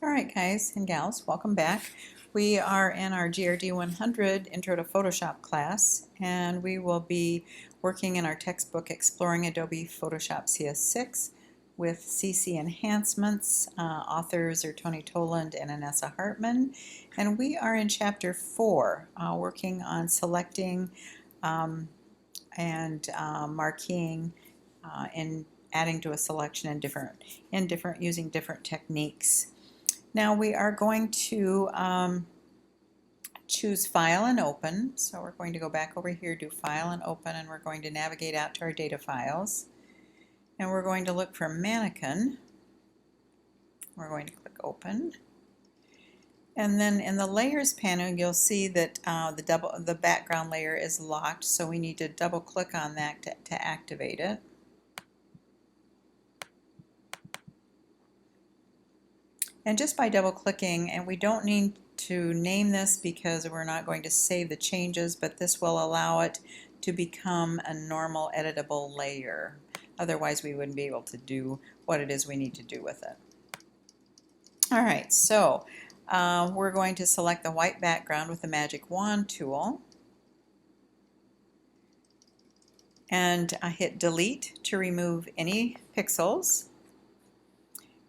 Alright guys and gals, welcome back. We are in our GRD 100 Intro to Photoshop class, and we will be working in our textbook Exploring Adobe Photoshop CS6 with CC enhancements. Authors are Tony Toland and Anessa Hartman, and we are in chapter 4, working on selecting and marqueing and adding to a selection using different techniques. Now we are going to choose File and Open. So we're going to go back over here, do File and Open, and we're going to navigate out to our data files. And we're going to look for Mannequin. We're going to click Open. And then in the Layers panel, you'll see that the background layer is locked, so we need to double click on that to activate it. And just by double clicking, and we don't need to name this because we're not going to save the changes, but this will allow it to become a normal editable layer. Otherwise we wouldn't be able to do what it is we need to do with it. Alright, so we're going to select the white background with the Magic Wand tool, and hit Delete to remove any pixels.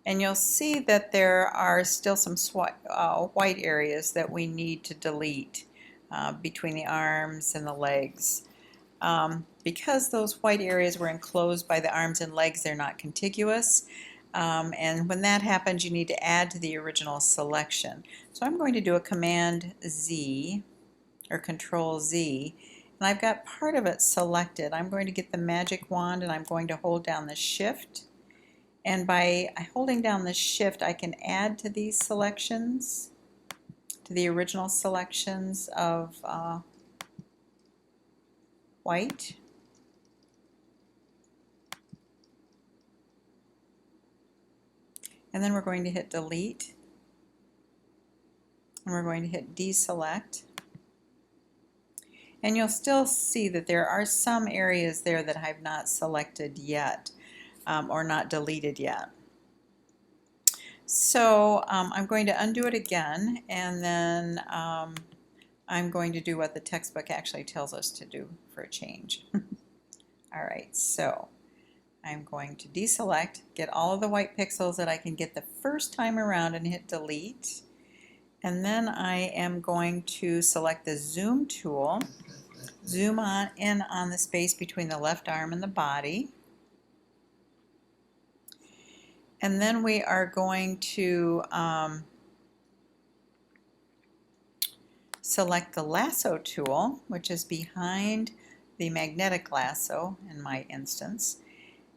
And you'll see that there are still some white areas that we need to delete between the arms and the legs. Because those white areas were enclosed by the arms and legs, they're not contiguous. And when that happens, you need to add to the original selection. So I'm going to do a Command Z or Control Z, and I've got part of it selected. I'm going to get the Magic Wand and I'm going to hold down the Shift. And by holding down the Shift, I can add to these selections, to the original selections of white. And then we're going to hit Delete. And we're going to hit Deselect. And you'll still see that there are some areas there that I've not selected yet. Or not deleted yet. So I'm going to undo it again, and then I'm going to do what the textbook actually tells us to do for a change. Alright, so I'm going to deselect, get all of the white pixels that I can get the first time around, and hit Delete. And then I am going to select the Zoom tool, zoom in on the space between the left arm and the body. And then we are going to select the lasso tool, which is behind the magnetic lasso in my instance.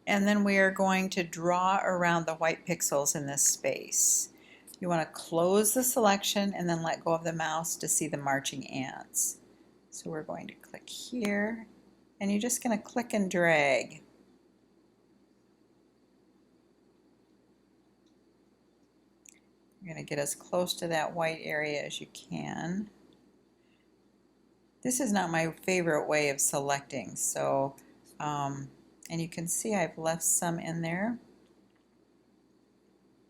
And then we are going to draw around the white pixels in this space. You want to close the selection and then let go of the mouse to see the marching ants. So we're going to click here, and you're just going to click and drag. You're going to get as close to that white area as you can. This is not my favorite way of selecting, so and you can see I've left some in there.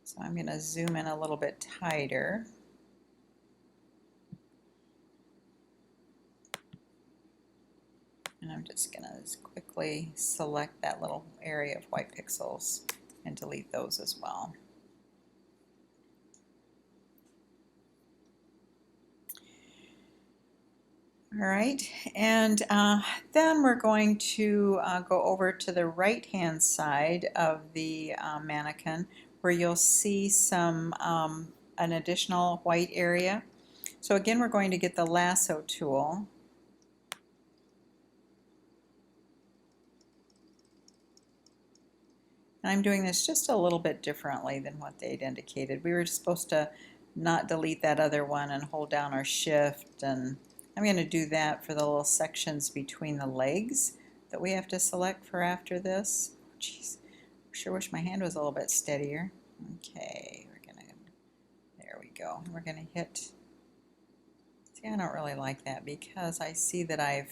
So I'm going to zoom in a little bit tighter. And I'm just going to quickly select that little area of white pixels and delete those as well. Alright, and then we're going to go over to the right hand side of the mannequin, where you'll see some an additional white area. So again, we're going to get the lasso tool. And I'm doing this just a little bit differently than what they'd indicated. We were supposed to not delete that other one and hold down our Shift, and I'm going to do that for the little sections between the legs that we have to select for after this. Jeez, sure wish my hand was a little bit steadier. Okay, there we go. We're going to hit, see, I don't really like that because I see that I've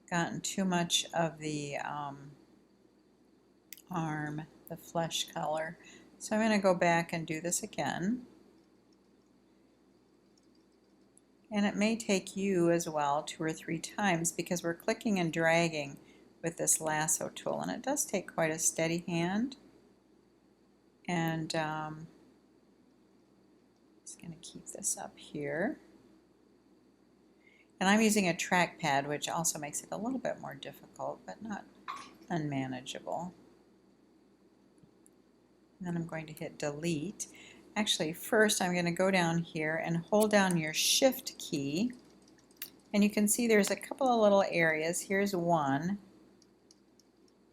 gotten too much of the arm, the flesh color. So I'm going to go back and do this again. And it may take you as well 2 or 3 times because we're clicking and dragging with this lasso tool, and it does take quite a steady hand. And just going to keep this up here. And I'm using a trackpad, which also makes it a little bit more difficult, but not unmanageable. And then I'm going to hit delete. Actually, first I'm going to go down here and hold down your shift key. And you can see there's a couple of little areas. Here's one.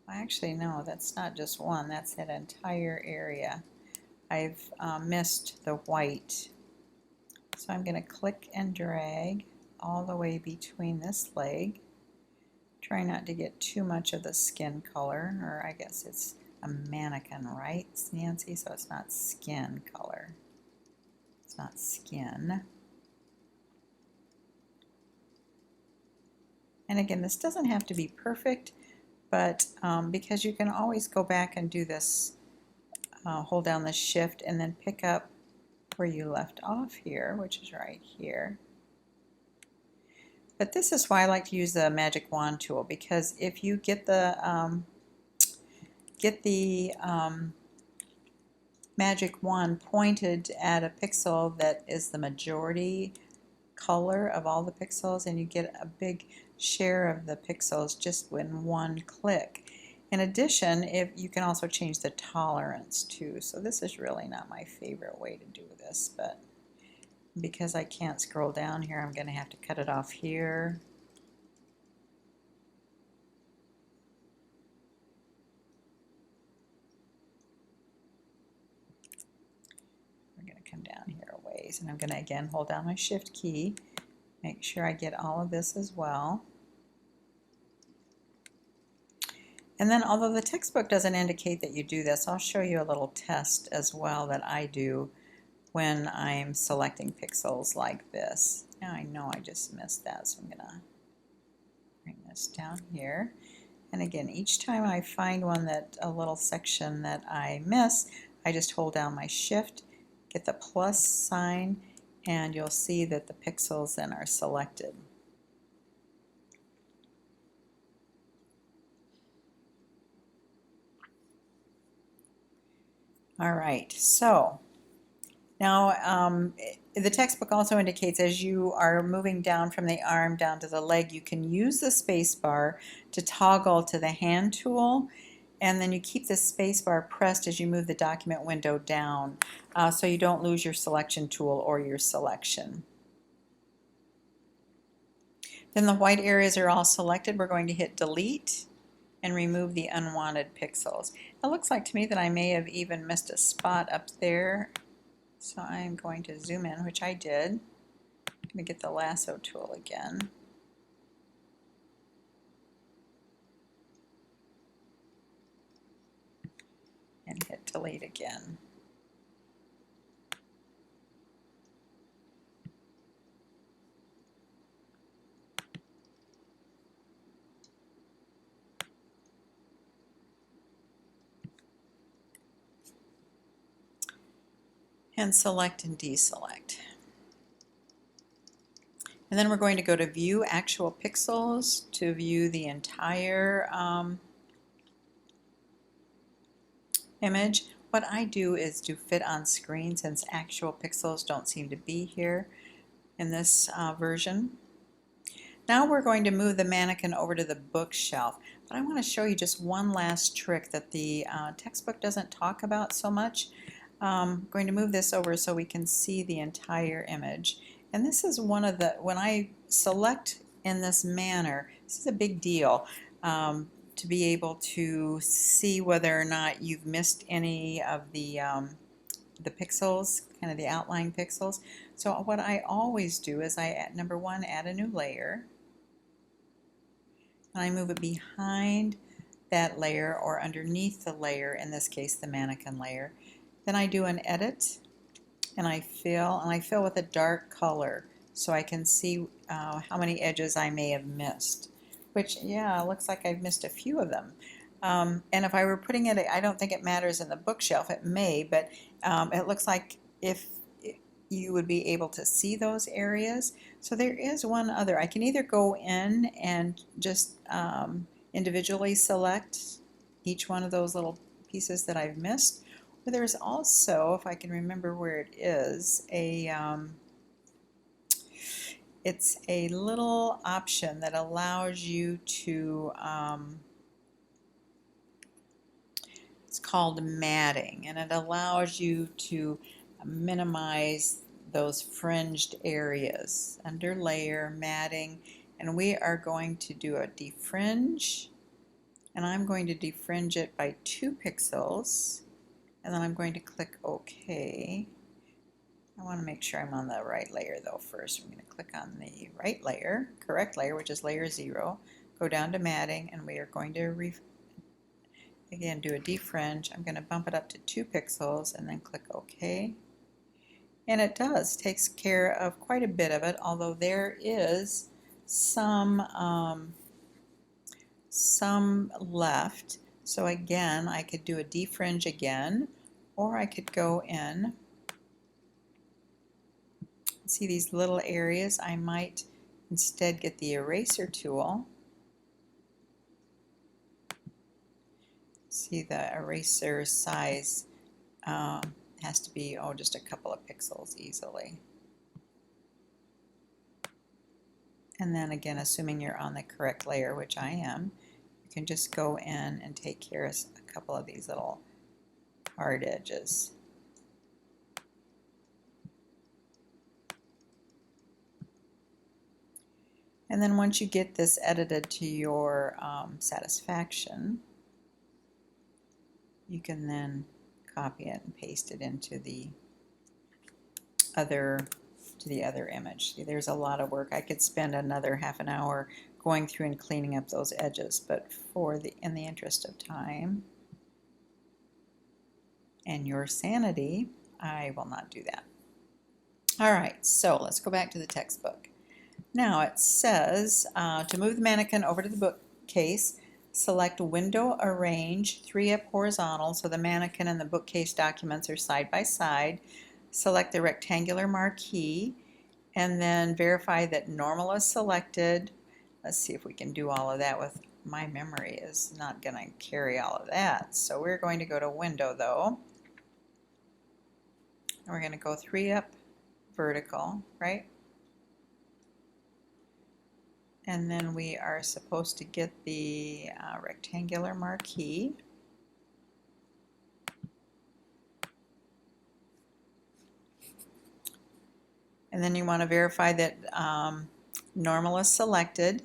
Actually, no, that's not just one. That's that entire area. I've missed the white. So I'm going to click and drag all the way between this leg. Try not to get too much of the skin color, or I guess it's a mannequin, right, Nancy? So it's not skin color. It's not skin. And again, this doesn't have to be perfect, but because you can always go back and do this, hold down the shift and then pick up where you left off here, which is right here. But this is why I like to use the magic wand tool, because if you get the magic wand pointed at a pixel that is the majority color of all the pixels, and you get a big share of the pixels just in one click. In addition, if you can also change the tolerance too. So this is really not my favorite way to do this, but because I can't scroll down here, I'm going to have to cut it off here. We're going to come down here a ways, and I'm going to again hold down my shift key, make sure I get all of this as well. And then, although the textbook doesn't indicate that you do this, I'll show you a little test as well that I do when I'm selecting pixels like this. Now I know I just missed that, so I'm going to bring this down here. And again, each time I find one that a little section that I miss, I just hold down my shift, get the plus sign, and you'll see that the pixels then are selected. All right, so now the textbook also indicates as you are moving down from the arm down to the leg, you can use the space bar to toggle to the hand tool, and then you keep the space bar pressed as you move the document window down so you don't lose your selection tool or your selection. Then the white areas are all selected. We're going to hit delete and remove the unwanted pixels. It looks like to me that I may have even missed a spot up there, so I'm going to zoom in, which I did. Let me get the lasso tool again. And hit delete again. And select and deselect. And then we're going to go to view actual pixels to view the entire image. What I do is do fit on screen, since actual pixels don't seem to be here in this version. Now we're going to move the mannequin over to the bookshelf, but I want to show you just one last trick that the textbook doesn't talk about so much. I'm going to move this over so we can see the entire image. And this is one of the, when I select in this manner, this is a big deal to be able to see whether or not you've missed any of the pixels, kind of the outlying pixels. So what I always do is I add, number one, add a new layer. And I move it behind that layer or underneath the layer, in this case the mannequin layer. Then I do an edit, and I fill with a dark color so I can see how many edges I may have missed, which, yeah, looks like I've missed a few of them. And if I were putting it, I don't think it matters in the bookshelf. It may, but it looks like if you would be able to see those areas. So there is one other. I can either go in and just individually select each one of those little pieces that I've missed. But there's also, if I can remember where it is, it's a little option that allows you to it's called matting, and it allows you to minimize those fringed areas. Under layer, matting, and we are going to do a defringe, and I'm going to defringe it by 2 pixels, and then I'm going to click OK. I want to make sure I'm on the right layer though first. I'm going to click on the right layer, correct layer, which is layer 0, go down to matting, and we are going to again do a defringe. I'm going to bump it up to 2 pixels and then click OK. And it takes care of quite a bit of it, although there is some left. So again, I could do a defringe again, or I could go in. See these little areas? I might instead get the eraser tool. See the eraser size has to be just a couple of pixels easily. And then again, assuming you're on the correct layer, which I am, you can just go in and take care of a couple of these little hard edges. And then once you get this edited to your satisfaction, you can then copy it and paste it into the other image. See, there's a lot of work. I could spend another half an hour going through and cleaning up those edges, but in the interest of time and your sanity, I will not do that. All right, so let's go back to the textbook. Now it says to move the mannequin over to the bookcase, select Window Arrange 3-up horizontal so the mannequin and the bookcase documents are side by side. Select the rectangular marquee and then verify that normal is selected. Let's see if we can do all of that with my memory is not going to carry all of that. So we're going to go to Window though. And we're going to go 3-up vertical, right? And then we are supposed to get the rectangular marquee. And then you want to verify that normal is selected.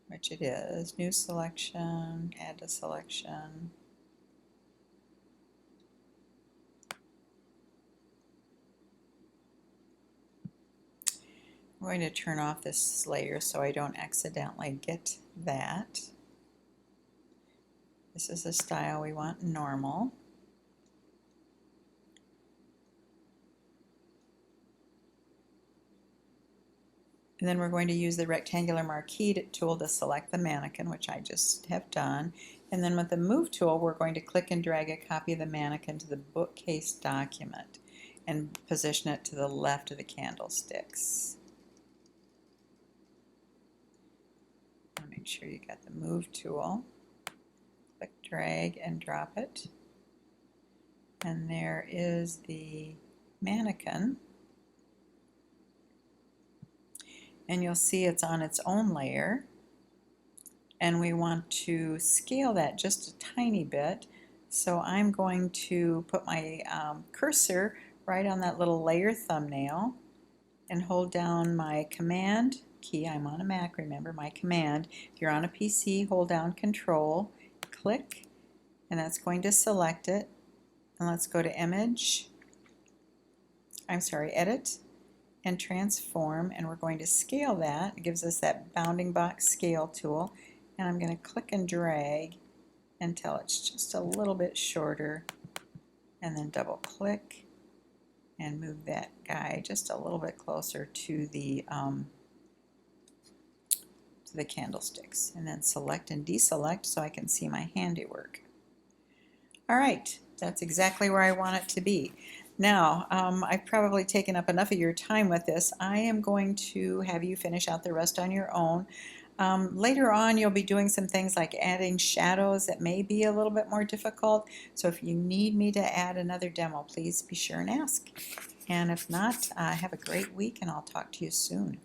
Which it is. New selection, add to selection. I'm going to turn off this layer so I don't accidentally get that. This is the style we want, normal. And then we're going to use the rectangular marquee tool to select the mannequin, which I just have done. And then with the move tool, we're going to click and drag a copy of the mannequin to the bookcase document and position it to the left of the candlesticks. Make sure you got the move tool. Click, drag, and drop it. And there is the mannequin. And you'll see it's on its own layer. And we want to scale that just a tiny bit. So I'm going to put my cursor right on that little layer thumbnail and hold down my command key. I'm on a Mac, remember my command. If you're on a PC, hold down Control, click, and that's going to select it. And let's go to Edit and Transform, and we're going to scale that. It gives us that bounding box scale tool, and I'm going to click and drag until it's just a little bit shorter, and then double click and move that guy just a little bit closer to the candlesticks, and then select and deselect so I can see my handiwork. All right, that's exactly where I want it to be. Now, I've probably taken up enough of your time with this. I am going to have you finish out the rest on your own. Later on, you'll be doing some things like adding shadows that may be a little bit more difficult. So if you need me to add another demo, please be sure and ask. And if not, have a great week, and I'll talk to you soon.